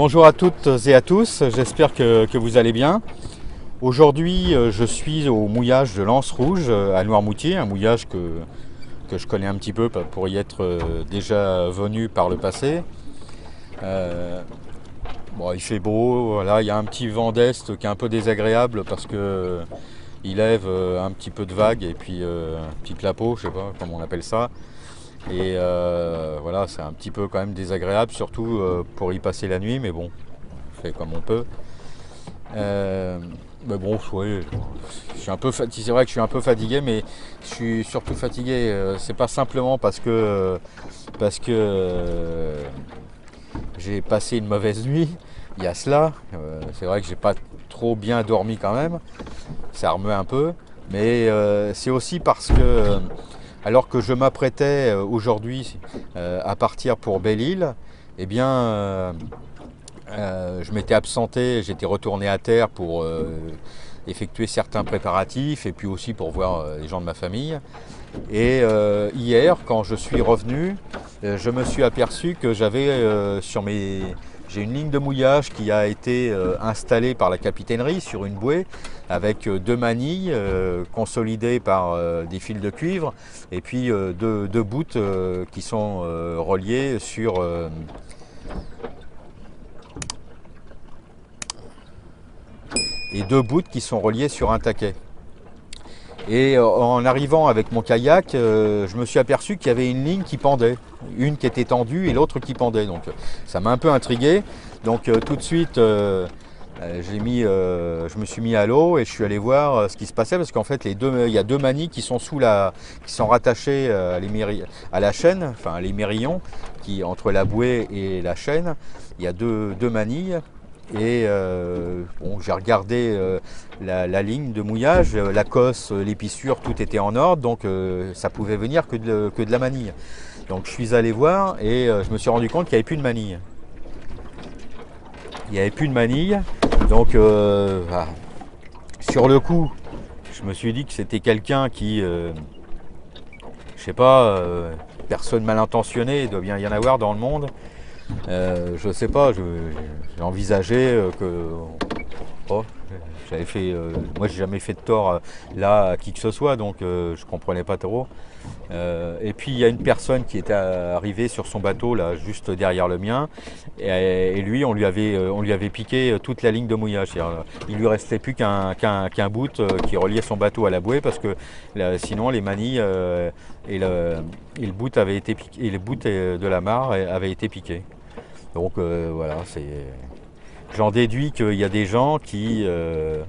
Bonjour à toutes et à tous, j'espère que vous allez bien. Aujourd'hui, je suis au mouillage de l'Anse Rouge à Noirmoutier, un mouillage que je connais un petit peu pour y être déjà venu par le passé. Euh, bon, il fait beau, voilà, il y a un petit vent d'est qui est un peu désagréable parce que il lève un petit peu de vagues et puis un petit clapot, je sais pas comment on appelle ça. Et voilà, c'est un petit peu quand même désagréable, surtout pour y passer la nuit, mais bon, on fait comme on peut. Euh, mais bon, oui, je suis un peu fatigué. C'est vrai que je suis un peu fatigué, mais je suis surtout fatigué. C'est pas simplement parce que j'ai passé une mauvaise nuit. Il y a cela. C'est vrai que j'ai pas trop bien dormi quand même. Ça remet un peu, mais c'est aussi parce que alors que je m'apprêtais aujourd'hui à partir pour Belle-Île, eh bien, je m'étais absenté, j'étais retourné à terre pour effectuer certains préparatifs et puis aussi pour voir les gens de ma famille. Et hier, quand je suis revenu, je me suis aperçu que j'ai une ligne de mouillage qui a été installée par la capitainerie sur une bouée avec deux manilles consolidées par des fils de cuivre et puis deux bouts qui sont reliés sur et deux bouts qui sont reliés sur un taquet. Et en arrivant avec mon kayak, je me suis aperçu qu'il y avait une ligne qui pendait, une qui était tendue et l'autre qui pendait. Donc ça m'a un peu intrigué. Donc tout de suite, je me suis mis à l'eau et je suis allé voir ce qui se passait parce qu'en fait il y a deux manilles qui sont qui sont rattachées à la chaîne, enfin les mérillons qui entre la bouée et la chaîne. Il y a deux manilles. Et bon, j'ai regardé la ligne de mouillage, la cosse, l'épissure, tout était en ordre, donc ça pouvait venir que de la manille. Donc je suis allé voir et je me suis rendu compte qu'il n'y avait plus de manille. Il n'y avait plus de manille, donc voilà. Sur le coup, je me suis dit que c'était quelqu'un qui, je sais pas, personne mal intentionnée, il doit bien y en avoir dans le monde. Je sais pas, j'ai envisagé que oh, j'avais fait, moi j'ai jamais fait de tort là à qui que ce soit, donc je comprenais pas trop. Et puis il y a une personne qui était arrivée sur son bateau là, juste derrière le mien, et lui on lui avait piqué toute la ligne de mouillage. Il lui restait plus qu'un bout qui reliait son bateau à la bouée parce que là, sinon les manilles et le bout avait été piqué, et le bout de la mare avait été piqué. Donc voilà, j'en déduis qu'il y a des gens qui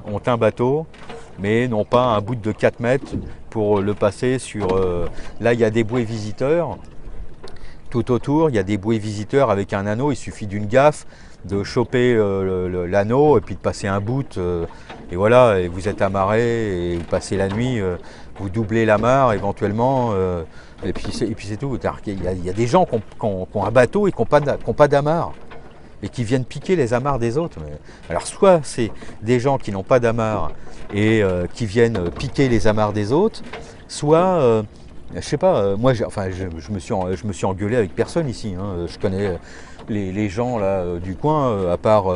ont un bateau, mais n'ont pas un bout de 4 mètres pour le passer sur... là, il y a des bouées visiteurs. Tout autour, il y a des bouées visiteurs avec un anneau. Il suffit d'une gaffe de choper l'anneau et puis de passer un bout. Et voilà, et vous êtes amarré et vous passez la nuit. Vous doublez la mare éventuellement. Et puis c'est tout. Il y a des gens qui ont un bateau et qui n'ont pas d'amarre et qui viennent piquer les amarres des autres. Alors soit c'est des gens qui n'ont pas d'amarre et qui viennent piquer les amarres des autres, soit, je sais pas, moi je me suis engueulé avec personne ici. Hein. Je connais les gens là du coin, à part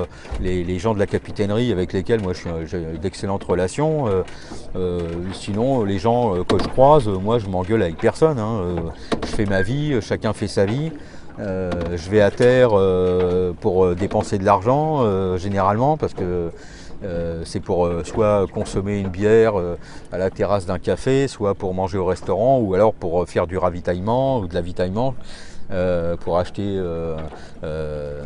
les gens de la capitainerie avec lesquels moi j'ai d'excellentes relations. Sinon les gens que je croise, moi je m'engueule avec personne. Hein. Je fais ma vie, chacun fait sa vie. Je vais à terre pour dépenser de l'argent généralement parce que c'est pour soit consommer une bière à la terrasse d'un café, soit pour manger au restaurant ou alors pour faire du ravitaillement ou de l'avitaillement. Pour acheter, je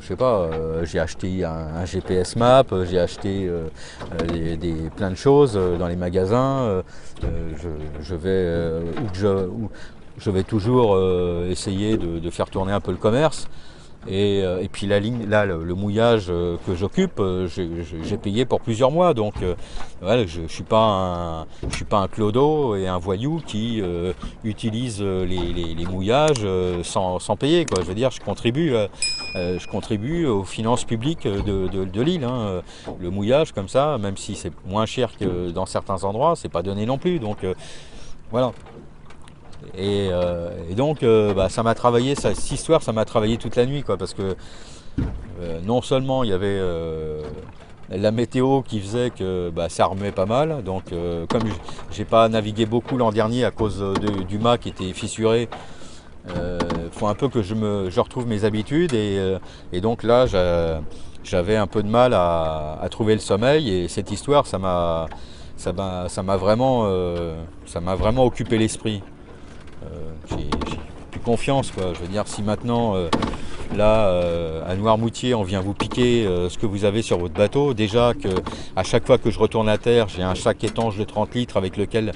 sais pas, j'ai acheté un GPS Map, j'ai acheté plein de choses dans les magasins. Je vais je vais toujours essayer de faire tourner un peu le commerce. Et puis la ligne, là, le mouillage que j'occupe, j'ai payé pour plusieurs mois. Donc voilà, je suis pas un clodo et un voyou qui utilise les mouillages sans payer. Quoi. Je veux dire, je contribue aux finances publiques de l'île. Hein. Le mouillage comme ça, même si c'est moins cher que dans certains endroits, c'est pas donné non plus. Donc voilà. Et donc ça m'a travaillé, cette histoire ça m'a travaillé toute la nuit quoi, parce que Non seulement il y avait la météo qui faisait que ça remuait pas mal, donc comme j'ai pas navigué beaucoup l'an dernier à cause du mât qui était fissuré, faut un peu que je retrouve mes habitudes et donc là j'avais un peu de mal à trouver le sommeil et cette histoire ça m'a vraiment occupé l'esprit. J'ai plus confiance quoi. Je veux dire si maintenant là à Noirmoutier on vient vous piquer ce que vous avez sur votre bateau, déjà que à chaque fois que je retourne à terre j'ai un sac étanche de 30 litres avec lequel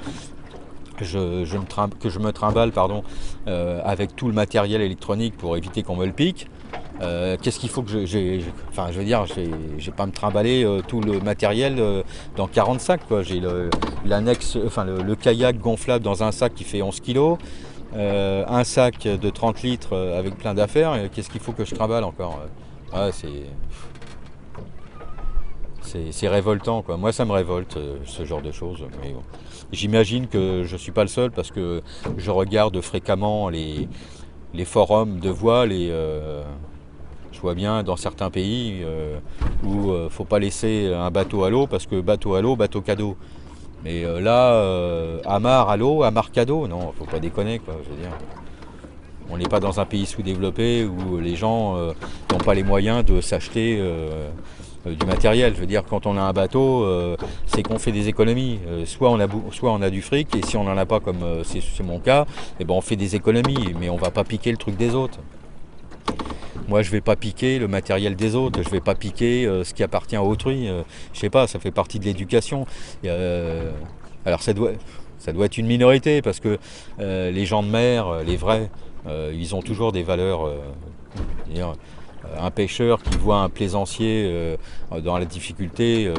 que je me trimballe avec tout le matériel électronique pour éviter qu'on me le pique. Qu'est-ce qu'il faut que enfin je veux dire, j'ai pas à me trimballer tout le matériel dans 40 sacs quoi. J'ai l'annexe, enfin le kayak gonflable dans un sac qui fait 11 kg, un sac de 30 litres avec plein d'affaires. Qu'est-ce qu'il faut que je trimballe encore? Ouais, c'est révoltant quoi. Moi ça me révolte ce genre de choses. Mais bon. J'imagine que je suis pas le seul parce que je regarde fréquemment les forums de voile et je vois bien dans certains pays où faut pas laisser un bateau à l'eau parce que bateau à l'eau, bateau cadeau. Mais amarre à l'eau, amarre cadeau, non, faut pas déconner quoi. Je veux dire, on n'est pas dans un pays sous-développé où les gens n'ont pas les moyens de s'acheter du matériel. Je veux dire, quand on a un bateau, c'est qu'on fait des économies. Soit on a du fric, et si on n'en a pas, comme c'est mon cas, eh ben on fait des économies, mais on va pas piquer le truc des autres. Moi, je vais pas piquer le matériel des autres, je vais pas piquer ce qui appartient à autrui. Je sais pas, ça fait partie de l'éducation. Alors ça doit être une minorité, parce que les gens de mer, les vrais, ils ont toujours des valeurs. Un pêcheur qui voit un plaisancier dans la difficulté,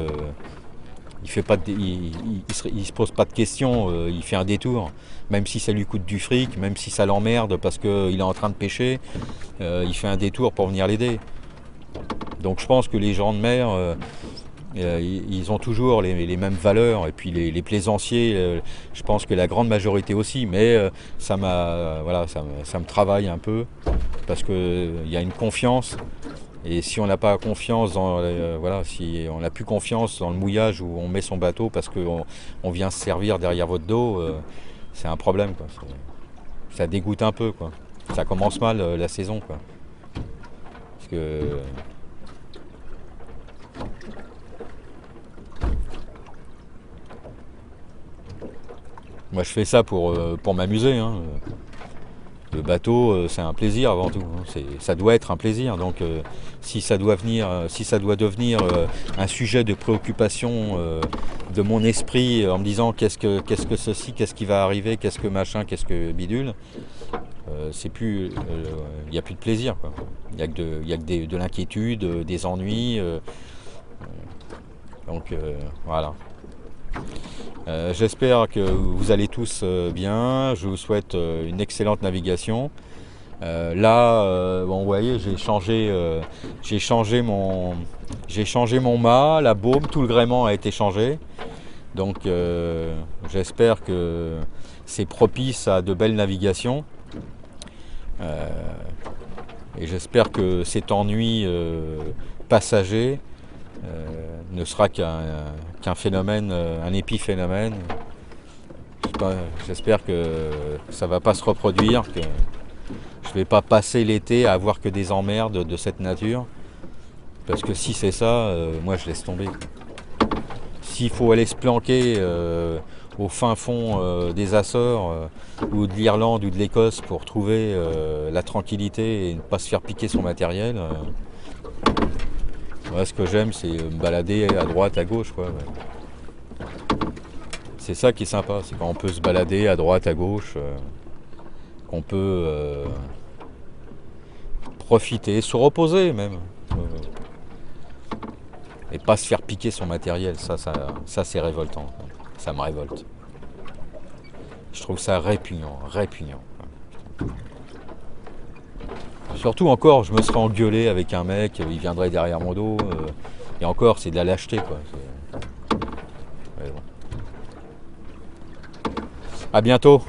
il se pose pas de questions, il fait un détour, même si ça lui coûte du fric, même si ça l'emmerde parce qu'il est en train de pêcher, il fait un détour pour venir l'aider. Donc je pense que les gens de mer, ils ont toujours les mêmes valeurs, et puis les plaisanciers, je pense que la grande majorité aussi, mais ça me travaille un peu parce qu'il y a une confiance. Et si on n'a pas confiance si on n'a plus confiance dans le mouillage où on met son bateau parce qu'on vient se servir derrière votre dos, c'est un problème quoi. Ça dégoûte un peu quoi. Ça commence mal la saison quoi. Parce que moi je fais ça pour m'amuser, hein. Le bateau, c'est un plaisir avant tout. Ça doit être un plaisir. Donc, si ça doit devenir un sujet de préoccupation de mon esprit, en me disant qu'est-ce que ceci, qu'est-ce qui va arriver, qu'est-ce que machin, qu'est-ce que bidule, c'est plus, il n'y a plus de plaisir, quoi. Il y a que de l'inquiétude, des ennuis. Donc, voilà. J'espère que vous allez tous bien. Je vous souhaite une excellente navigation. Bon, vous voyez, j'ai changé mon mât, la baume, tout le gréement a été changé. Donc, j'espère que c'est propice à de belles navigations. Et j'espère que cet ennui passager ne sera qu'un phénomène, un épiphénomène. J'espère que ça ne va pas se reproduire, que je ne vais pas passer l'été à avoir que des emmerdes de cette nature. Parce que si c'est ça, moi je laisse tomber. S'il faut aller se planquer au fin fond des Açores ou de l'Irlande ou de l'Écosse pour trouver la tranquillité et ne pas se faire piquer son matériel, ce que j'aime, c'est me balader à droite, à gauche, quoi. Ouais. C'est ça qui est sympa, c'est quand on peut se balader à droite, à gauche, qu'on peut profiter, se reposer même, et pas se faire piquer son matériel. Ça c'est révoltant. Ça me révolte. Je trouve ça répugnant. Surtout encore, je me serais engueulé avec un mec, il viendrait derrière mon dos, et encore, c'est de la lâcheté, quoi. Ouais, bon. À bientôt.